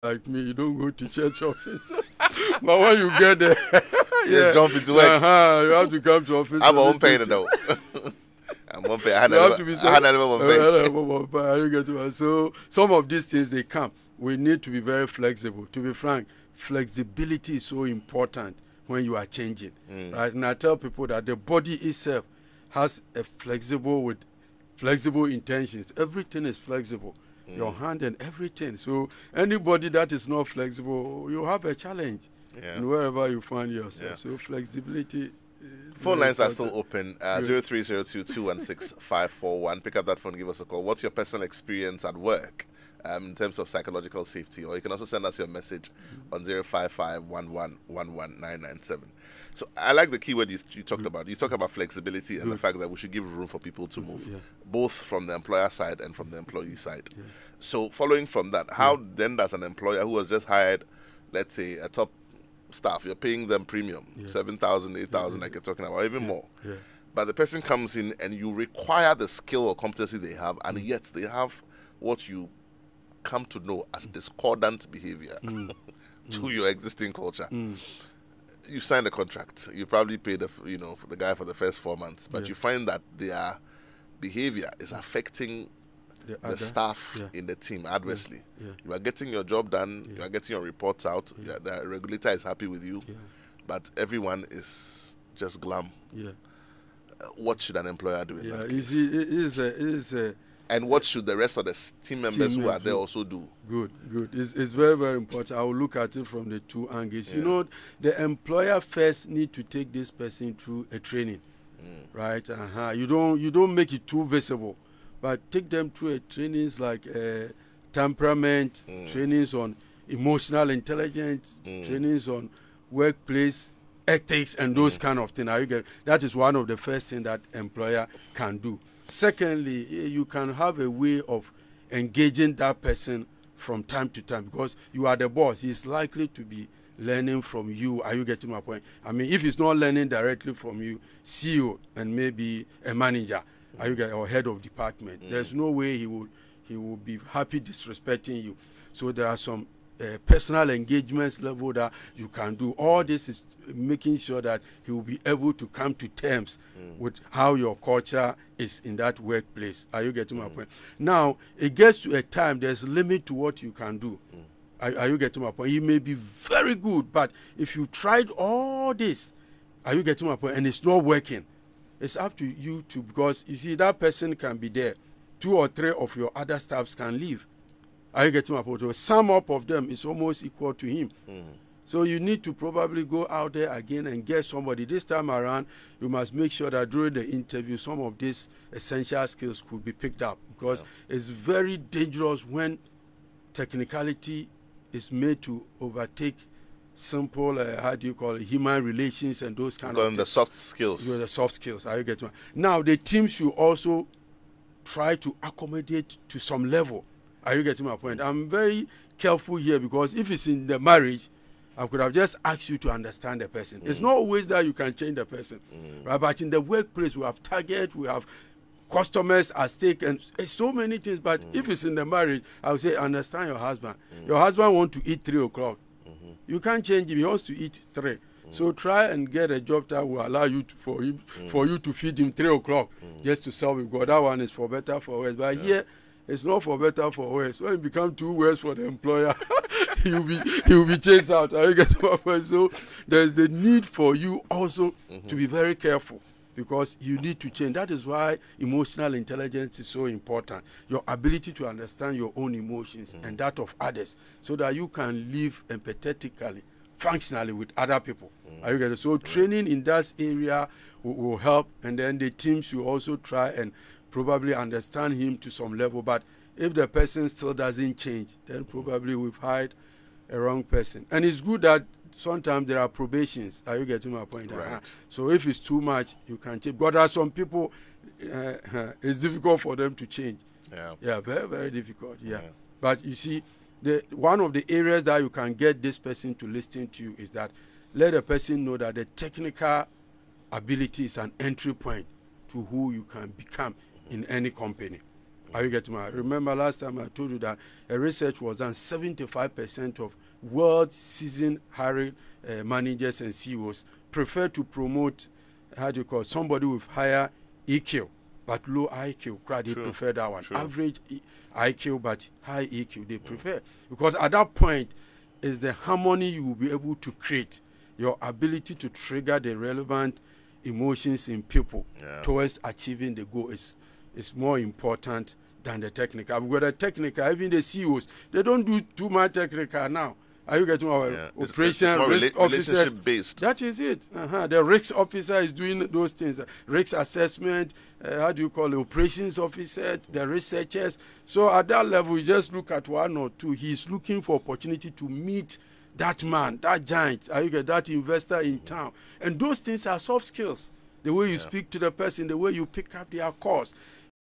like me, you don't go to church office. But when you get there, just jump into work. You have to come to office. I'm on pay though. I'm on pay. I had never on pay. You get to so some of these things they come. We need to be very flexible. To be frank, flexibility is so important when you are changing, right? And I tell people that the body itself has a flexible intentions. Everything is flexible. Your hand and everything. So anybody that is not flexible, you have a challenge in wherever you find yourself. So flexibility. Phone lines are still open. 0302216541. Pick up that phone, give us a call. What's your personal experience at work in terms of psychological safety? Or you can also send us your message on 05511119997. So I like the keyword you talked about. You talk about flexibility and the fact that we should give room for people to move, both from the employer side and from the employee side. So following from that, how then does an employer who has just hired, let's say, a top staff, you're paying them premium, 7,000, 8,000, like you're talking about, even more. But the person comes in and you require the skill or competency they have, and yet they have what you come to know as discordant behavior to your existing culture. You sign a contract. You probably pay the guy for the first 4 months, but you find that their behavior is affecting the staff in the team adversely. You are getting your job done. You are getting your reports out. The regulator is happy with you, but everyone is just glum. What should an employer do in that case? And what should the rest of the team members who are there also do? Good. It's very, very important. I will look at it from the two angles. You know, the employer first need to take this person through a training, right? You don't make it too visible, but take them through a trainings like temperament, trainings on emotional intelligence, trainings on workplace ethics, and those kind of things. That is one of the first things that employer can do. Secondly, you can have a way of engaging that person from time to time, because you are the boss. He's likely to be learning from you. Are you getting my point? I mean, if he's not learning directly from you, CEO and maybe a manager, or head of department, there's no way he will be happy disrespecting you. So there are some personal engagements level that you can do. All this is making sure that he will be able to come to terms with how your culture is in that workplace. Are you getting my point? Now, it gets to a time, there's a limit to what you can do. Are you getting my point? He may be very good, but if you tried all this, are you getting my point? And it's not working. It's up to you because you see, that person can be there. 2 or 3 of your other staffs can leave. Are you getting my point? So sum up of them is almost equal to him. So you need to probably go out there again and get somebody. This time around, you must make sure that during the interview, some of these essential skills could be picked up, because it's very dangerous when technicality is made to overtake simple, human relations and those kind of things. The soft skills. The soft skills. Are you getting? Now, the team should also try to accommodate to some level. Are you getting my point? I'm very careful here, because if it's in the marriage, I could have just asked you to understand the person. It's not always that you can change the person, right? But in the workplace, we have targets, we have customers at stake, and so many things. But if it's in the marriage, I would say understand your husband. Your husband wants to eat 3 o'clock. You can't change him. He wants to eat 3. So try and get a job that will allow you for you to feed him 3 o'clock just to serve with God. That one is for better, for worse. But here, it's not for better, for worse. When it becomes too worse for the employer, he will be chased out. Are you getting my point? So there's the need for you also to be very careful, because you need to change. That is why emotional intelligence is so important. Your ability to understand your own emotions and that of others, so that you can live empathetically, functionally with other people. Are you getting? So training in that area will help, and then the team should also try and probably understand him to some level. But if the person still doesn't change, then probably we've hired a wrong person. And it's good that sometimes there are probations. Are you getting my point? Right. So if it's too much, you can change. But there are some people, it's difficult for them to change. Yeah, very, very difficult. Yeah. But you see, one of the areas that you can get this person to listen to you is that let the person know that the technical ability is an entry point to who you can become in any company. Are you getting me? Remember last time I told you that a research was done, 75% of world seasoned hiring managers and CEOs prefer to promote, somebody with higher EQ but low IQ. They prefer that one. Average IQ but high EQ, they prefer. Because at that point is the harmony you will be able to create, your ability to trigger the relevant emotions in people towards achieving the goal is more important than the technical. I've got a technical, even the CEOs, they don't do too much technical now. Are you getting our operation risk officers? Based. That is it. The risk officer is doing those things. Risk assessment, operations officer, the researchers. So at that level, you just look at one or two. He's looking for opportunity to meet that man, that giant, that investor in town. And those things are soft skills. The way you speak to the person, the way you pick up their calls.